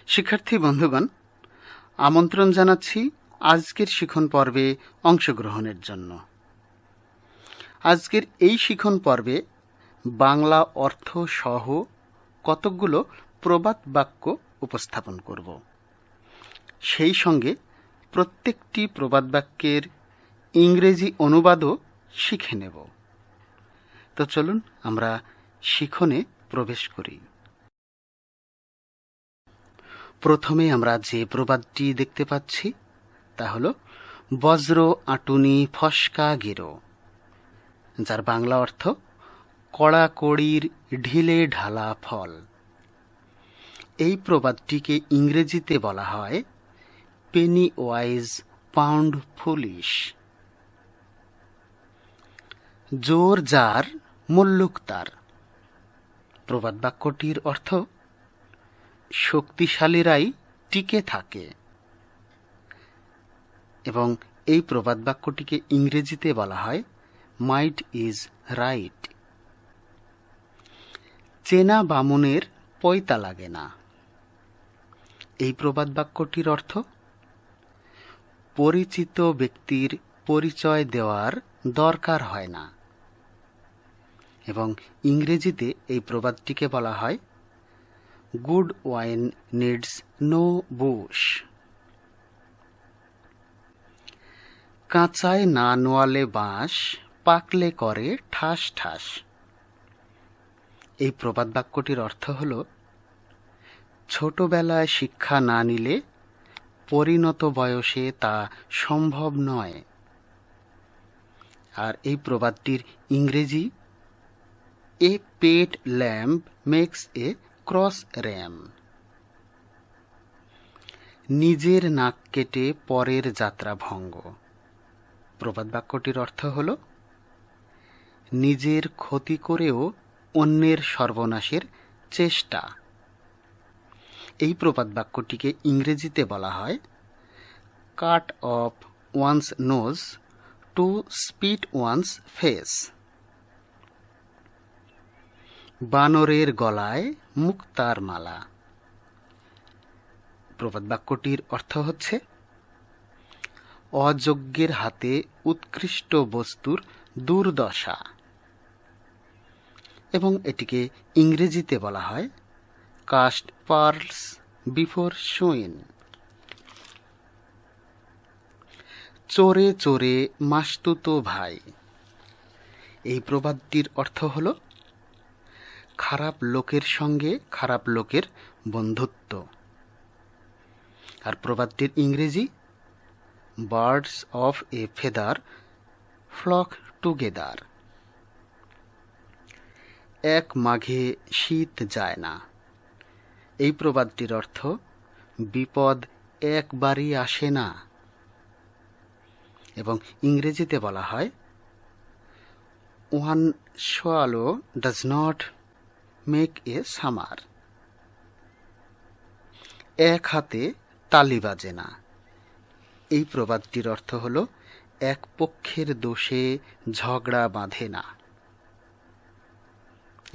শিক্ষার্থী বন্ধুগণ, আমন্ত্রণ জানাচ্ছি আজকের শিখন পর্বে অংশগ্রহণের জন্য। আজকের এই শিখন পর্বে বাংলা অর্থ সহ কতকগুলো প্রবাদ বাক্য উপস্থাপন করব। সেই সঙ্গে প্রত্যেকটি প্রবাদ বাক্যের ইংরেজি অনুবাদও শিখে নেব। তো চলুন আমরা শিখনে প্রবেশ করি। প্রথমে আমরা যে প্রবাদটি দেখতে পাচ্ছি তা হল বজ্র আটুনি ফসকা গেরো, যার বাংলা অর্থ কড়াকড়ির ঢিলে ঢালা ফল। এই প্রবাদটিকে ইংরেজিতে বলা হয় পেনি ওয়াইজ পাউন্ড ফুলিশ। জোর যার মুল্লুক তার। প্রবাদ বাক্যটির অর্থ শক্তিশালীরাই টিকে থাকে, এবং এই প্রবাদ বাক্যটিকে ইংরেজিতে বলা হয় মাইট ইজ রাইট। চেনা বামুনের পৈতা লাগে না। এই প্রবাদ বাক্যটির অর্থ পরিচিত ব্যক্তির পরিচয় দেওয়ার দরকার হয় না, এবং ইংরেজিতে এই প্রবাদটিকে বলা হয় good wine needs no bush. কাঁচায় না নোয়ালে বাঁশ, পাকলে করে ঠাস ঠাস। এই প্রবাদ বাক্যটির অর্থ হল ছোটবেলায় শিক্ষা না নিলে পরিণত বয়সে তা সম্ভব নয়। আর এই প্রবাদটির ইংরেজি a pet lamb makes a cross ram. নিজের নাক কেটে পরের যাত্রা ভঙ্গ। প্রবাদ বাক্যটির অর্থ হল নিজের ক্ষতি করেও অন্যের সর্বনাশের চেষ্টা। এই প্রবাদ বাক্যটিকে ইংরেজিতে বলা হয় cut off one's nose to spite one's face. বানরের গলায় মুক্তার মালা। প্রবাদ বাক্যটির অর্থ হচ্ছে অযোগ্যের হাতে উৎকৃষ্ট বস্তুর দুর্দশা, এবং এটিকে ইংরেজিতে বলা হয় কাস্ট পার্লস বিফোর শুইন। চোরে চোরে মাসতুতো ভাই। এই প্রবাদটির অর্থ হল খারাপ লোকের সঙ্গে খারাপ লোকের বন্ধুত্ব। আর প্রবাদটির ইংরেজি birds of a feather flock together. এক মাঘে শীত যায় না। এই প্রবাদটির অর্থ বিপদ একবারই আসে না, এবং ইংরেজিতে বলা হয় one swallow does not make a summer. এক হাতে তালি বাজে না। এই প্রবাদটির অর্থ হল এক পক্ষের দোষে ঝগড়া বাঁধে না,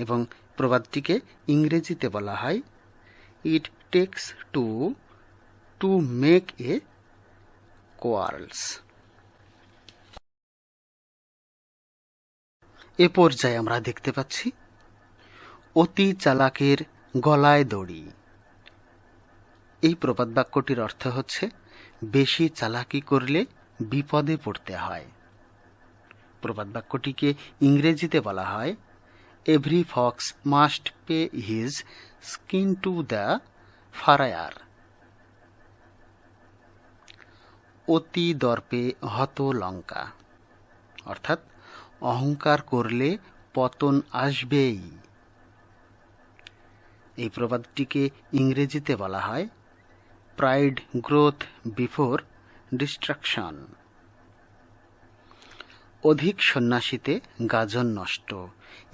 এবং প্রবাদটিকে ইংরেজিতে বলা হয় it takes two to make a quarrels. এ পর্যায়ে আমরা দেখতে পাচ্ছি অতি চালাকের গলায় দড়ি। এই প্রবাদ বাক্যটির অর্থ হচ্ছে বেশি চালাকি করলে বিপদে পড়তে হয়। প্রবাদ বাক্যটিকে ইংরেজিতে বলা হয় every fox must pay his skin to the furrier. অতি দর্পে হত লঙ্কা, অর্থাৎ অহংকার করলে পতন আসবেই। এই প্রবাদটিকে ইংরেজিতে বলা হয় প্রাইড গ্রোথ বিফোর ডিস্ট্রাকশন। অধিক সন্ন্যাসীতে গাজন নষ্ট।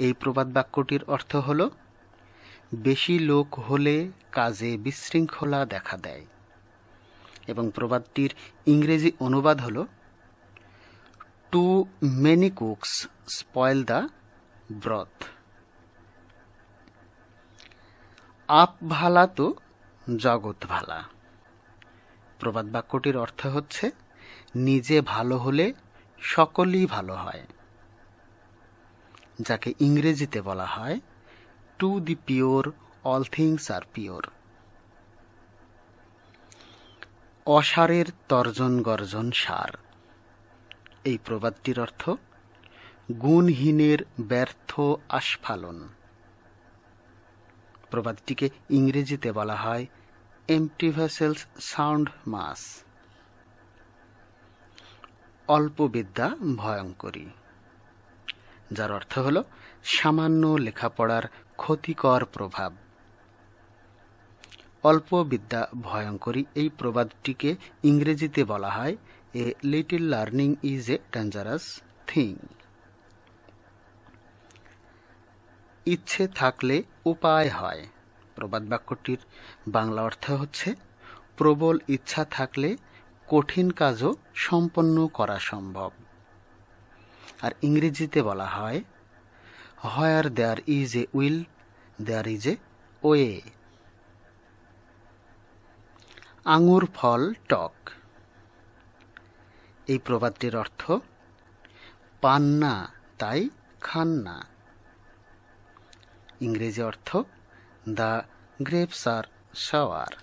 এই প্রবাদ বাক্যটির অর্থ হল বেশি লোক হলে কাজে বিশৃঙ্খলা দেখা দেয়, এবং প্রবাদটির ইংরেজি অনুবাদ হল too many cooks spoil the broth. আপ ভালা তো জগৎ ভালা। প্রবাদ বাক্যটির অর্থ হচ্ছে নিজে ভালো হলে সকলেই ভালো হয়, যাকে ইংরেজিতে বলা হয় to the pure all things are pure. অসারের তর্জন গর্জন সার, এই প্রবাদটির অর্থ গুণহীনের ব্যর্থ আস্ফালন। প্রবাদটিকে ইংরেজিতে বলা হয় এম্পটি ভেসেলস সাউন্ড মাস। অল্প বিদ্যা ভয়ঙ্করী, যার অর্থ হল সামান্য লেখাপড়ার ক্ষতিকর প্রভাব। অল্প বিদ্যা ভয়ঙ্করী এই প্রবাদটিকে ইংরেজিতে বলা হয় a little learning is a dangerous thing. ইচ্ছে থাকলে উপায় হয়, প্রবাদ বাক্যটির বাংলা অর্থ হচ্ছে প্রবল ইচ্ছা থাকলে কঠিন কাজও সম্পন্ন করা সম্ভব। আর ইংরেজিতে বলা হয় where there is a will there is a way. আঙুর ফল টক, এই প্রবাদটির অর্থ পান না তাই খান না। ইংরেজি অর্থ দ্য গ্রেপস আর সাওয়ার।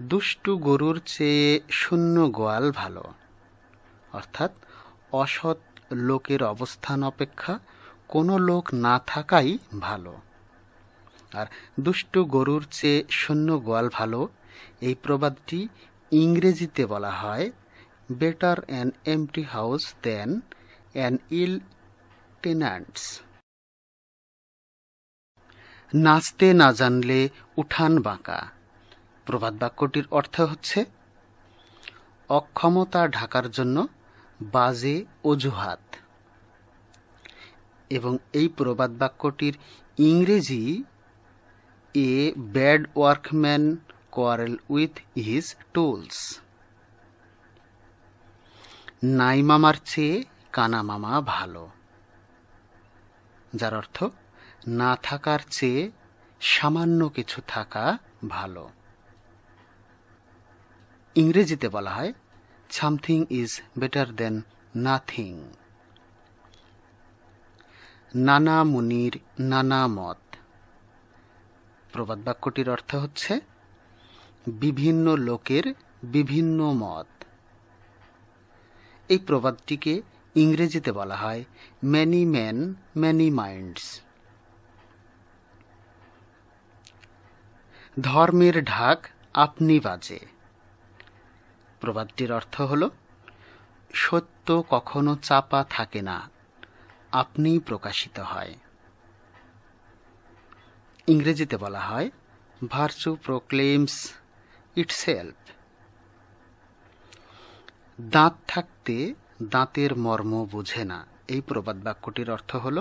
দুষ্টু গরুর চেয়ে শূন্য গোয়াল ভালো, অর্থাৎ অসৎ লোকের অবস্থান অপেক্ষা কোনো লোক না থাকাই ভালো। আর দুষ্টু গরুর চেয়ে শূন্য গোয়াল ভালো, এই প্রবাদটি ইংরেজিতে বলা হয় better an empty house than an ill tenants. নাচতে না জানলে উঠান বাঁকা, প্রবাদ বাক্যটির অর্থ হচ্ছে অক্ষমতা ঢাকার জন্য বাজে অজুহাত। এবং এই প্রবাদ বাক্যটির ইংরেজি a bad workman quarrel with his tools. নাই মামার চেয়ে কানা মামা ভালো, যার অর্থ না থাকার চেয়ে সামান্য কিছু থাকা ভালো। ইংরেজিতে বলা হয় something is better then nothing. নানা মুনির নানা মত, প্রবাদ বাক্যটির অর্থ হচ্ছে বিভিন্ন লোকের বিভিন্ন মত। এই প্রবাদটিকে ইংরেজিতে বলা হয় ম্যানি ম্যান ম্যানি মাইন্ডস। ধর্মের ঢাক আপনি বাজে, প্রবাদটির অর্থ হল সত্য কখনো চাপা থাকে না, আপনি প্রকাশিত হয়। ইংরেজিতে বলা হয় ভার্চু প্রোক্লেমস ইটসেলফ। দাঁত থাকতে দাঁতের মর্ম বোঝে না, এই প্রবাদ বাক্যটির অর্থ হল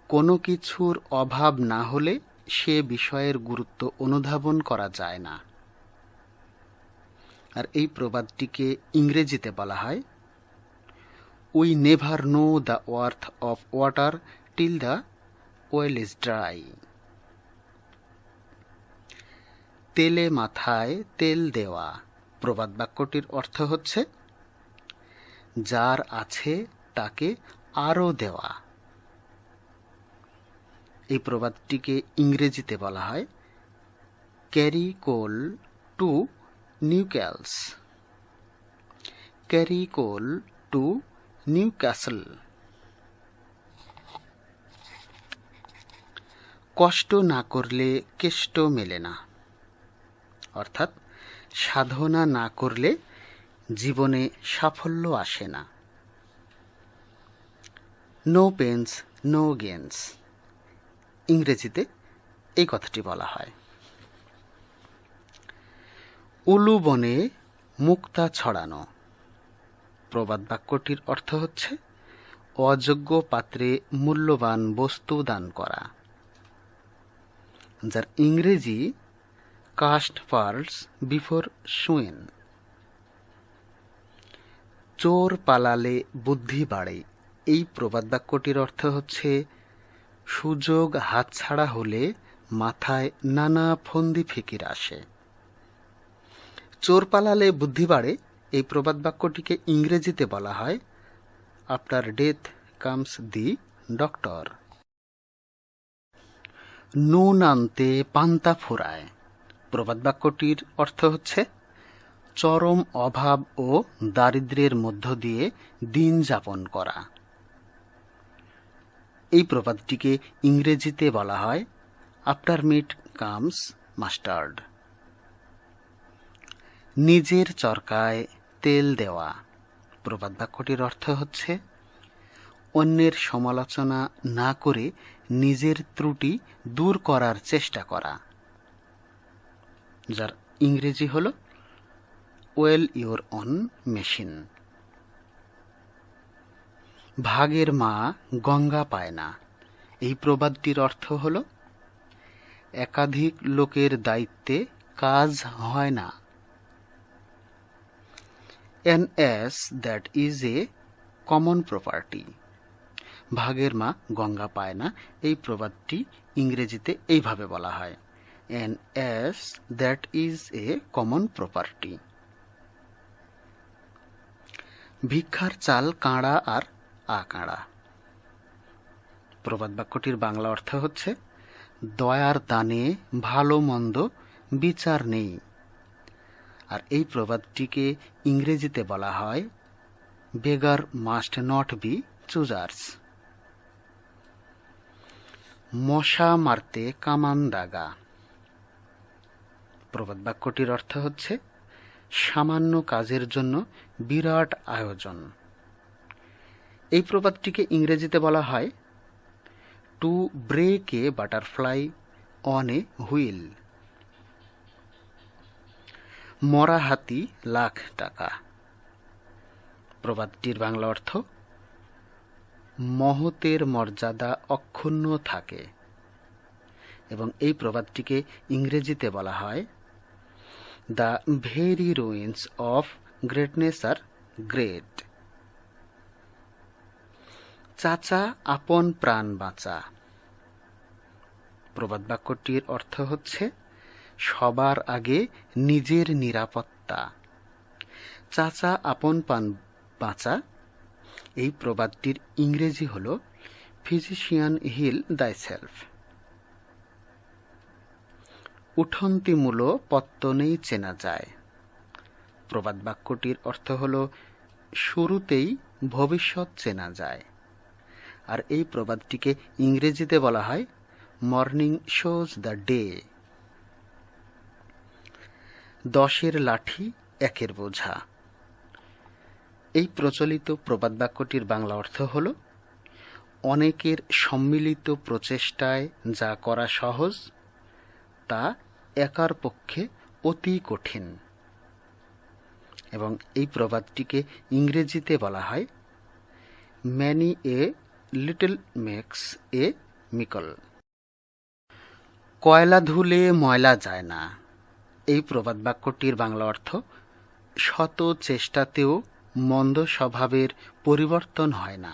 কোনো কিছুর অভাব না হলে সে বিষয়ের গুরুত্ব অনুধাবন করা যায় না। আর এই প্রবাদটিকে ইংরেজিতে বলা হয় we never know the worth of water till the well is dry. তেলে মাথায় তেল দেওয়া, প্রবাদ বাক্যটির অর্থ হচ্ছে যার আছে তাকে আরও দেওয়া। এই প্রবাদটিকে ইংরেজিতে বলা হয় ক্যারি কোল টু নিউক্যালস। ক্যারি কোল টু নিউক্যাসল। কষ্ট না করলে কেষ্ট মেলে না, অর্থাৎ সাধনা না করলে জীবনে সাফল্য আসে না। নো পেন্স নো গেন্স, ইংরেজিতে এই কথাটি বলা হয়। উলু বনে মুক্তা ছড়ানো, প্রবাদ বাক্যটির অর্থ হচ্ছে অযোগ্য পাত্রে মূল্যবান বস্তু দান করা, যার ইংরেজি কাস্ট পার্লস বিফোর সুইন। চোর পালালে বুদ্ধি বাড়ে, এই প্রবাদ বাক্যটির অর্থ হচ্ছে সুযোগ হাতছাড়া হলে মাথায় নানা ফন্দি ফিকির আসে। চোর পালালে বুদ্ধি বাড়ে, এই প্রবাদ বাক্যটিকে ইংরেজিতে বলা হয় after death comes the doctor. নুন আনতে পান্তা ফুরায়, প্রবাদ বাক্যটির অর্থ হচ্ছে চরম অভাব ও দারিদ্র্যের মধ্য দিয়ে দিন যাপন করা। এই প্রবাদটিকে ইংরেজিতে বলা হয় আফটার মিট কামস মাস্টার্ড। নিজের চরকায় তেল দেওয়া, প্রবাদ বাক্যটির অর্থ হচ্ছে অন্যের সমালোচনা না করে নিজের ত্রুটি দূর করার চেষ্টা করা, যার ইংরেজি হল ওয়েল ইউর অন মেশিন। ভাগের মা গঙ্গা পায় না, এই প্রবাদটির অর্থ হল একাধিক লোকের দায়িত্বে কাজ হয় না। An ass that is a common property, ভাগের মা গঙ্গা পায় না, এই প্রবাদটি ইংরেজিতে এইভাবে বলা হয় An ass that is a common property। ভিক্ষার চাল কাঁড়া আর আকাঁড়া, প্রবাদ বাক্যটির বাংলা অর্থ হচ্ছে দয়ার দানে ভালো মন্দ বিচার নেই, আর এই প্রবাদটিকে ইংরেজিতে বলা হয় বেগার মাস্ট নট বি চুজার্স। মশা মারতে কামান দাগা, প্রবাদ বাক্যটির অর্থ হচ্ছে সামান্য কাজের জন্য বিরাট আয়োজন। এই প্রবাদটিকে ইংরেজিতে বলা হয় to break a butterfly on a wheel. মরা হাতি লাখ টাকা, প্রবাদটির বাংলা অর্থ মহতের মর্যাদা অক্ষুণ্ণ থাকে, এবং এই প্রবাদটিকে ইংরেজিতে বলা হয় the very ruins of greatness are great. চাচা আপন প্রাণ বাঁচা, প্রবাদ বাক্যটির অর্থ হচ্ছে সবার আগে নিজের নিরাপত্তা। চাচা আপন প্রাণ বাঁচা, এই প্রবাদটির ইংরেজি হল ফিজিশিয়ান হিল দাইসেলফ। উঠন্তি মূল পত্তনেই চেনা যায়, প্রবাদ বাক্যটির অর্থ হল শুরুতেই ভবিষ্যৎ চেনা যায়, আর এই প্রবাদটিকে ইংরেজিতে বলা হয় মর্নিং শোজ দ্য ডে। দশের লাঠি একের বোঝা, এই প্রচলিত প্রবাদ বাক্যটির বাংলা অর্থ হল অনেকের সম্মিলিত প্রচেষ্টায় যা করা সহজ তা একার পক্ষে অতি কঠিন, এবং এই প্রবাদটিকে ইংরেজিতে বলা হয় many a little makes a mickle. কয়লা ধুলে ময়লা যায় না, এই প্রবাদ বাক্যটির বাংলা অর্থ শত চেষ্টাতেও মন্দ স্বভাবের পরিবর্তন হয় না,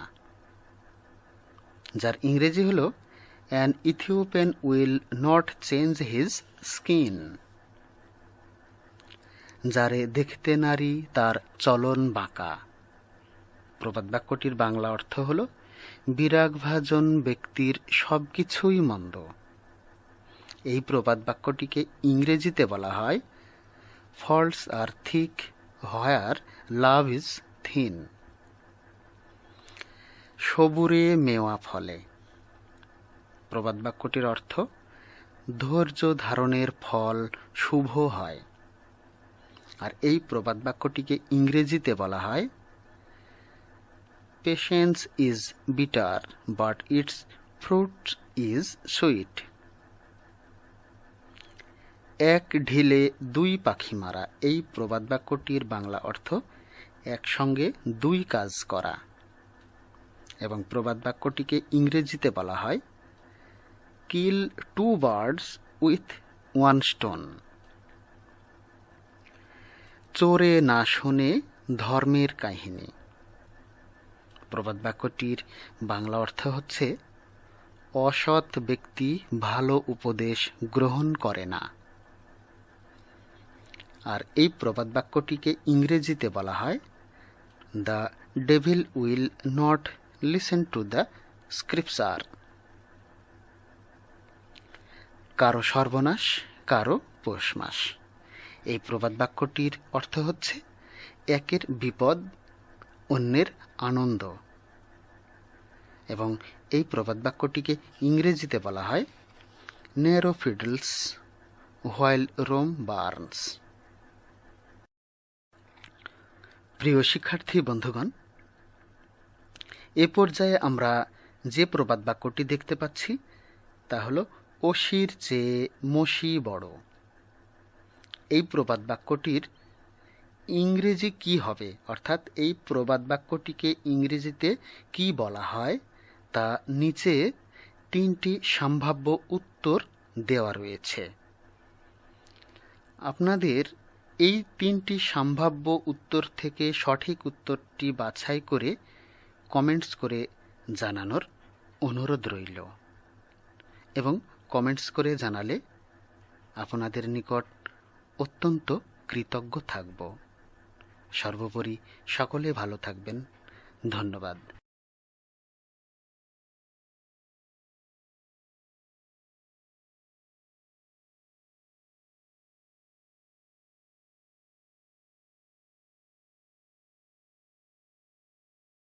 যার ইংরেজি হল an Ethiopian will not change his skin. যারে দেখতে নারী তার চলন বাঁকা, প্রবাদ বাক্যটির বাংলা অর্থ হল বিরাগভাজন ব্যক্তির সবকিছুই মন্দ। এই প্রবাদ বাক্যটিকে ইংরেজিতে বলা হয় faults are thick where love is thin. সবুরে মেওয়া ফলে, প্রবাদ বাক্যটির অর্থ ধৈর্য ধারণের ফল শুভ হয়, আর এই প্রবাদ বাক্যটিকে ইংরেজিতে বলা হয় patience is bitter but it's fruit is sweet. এক ঢিলে দুই পাখি মারা, এই প্রবাদ বাক্যটির বাংলা অর্থ একসঙ্গে দুই কাজ করা, এবং প্রবাদ বাক্যটিকে ইংরেজিতে বলা হয় kill two birds with one stone. চোরে না শোনে ধর্মের কাহিনী, প্রবাদ বাক্যটির বাংলা অর্থ হচ্ছে অসৎ ব্যক্তি ভালো উপদেশ গ্রহণ করে না। আর এই প্রবাদ বাক্যটিকে ইংরেজিতে বলা হয়, the devil will not listen to the scripture. কারো সর্বনাশ, কারো পৌষ মাস। এই প্রবাদ বাক্যটির অর্থ হচ্ছে একের বিপদ, অন্যের আনন্দ। এবং এই প্রবাদ বাক্যটিকে ইংরেজিতে বলা হয়, নেরো ফিডলস হোয়াইল রোম বার্নস। প্রিয় শিক্ষার্থী বন্ধুগণ, এ পর্যায়ে আমরা যে প্রবাদ বাক্যটি দেখতে পাচ্ছি তা হল অসির চেয়ে মসি বড়। এই প্রবাদ বাক্যটির ইংরেজি কি হবে, অর্থাৎ এই প্রবাদ বাক্যটিকে ইংরেজিতে কি বলা হয় তা নিচে 3টি সম্ভাব্য উত্তর দেওয়া রয়েছে। আপনাদের এই 3টি সম্ভাব্য উত্তর থেকে সঠিক উত্তরটি বাছাই করে কমেন্টস করে জানানোর অনুরোধ রইল। এবং কমেন্টস করে জানালে আপনাদের নিকট অত্যন্ত কৃতজ্ঞ থাকব। সর্বোপরি সকলে ভালো থাকবেন। ধন্যবাদ।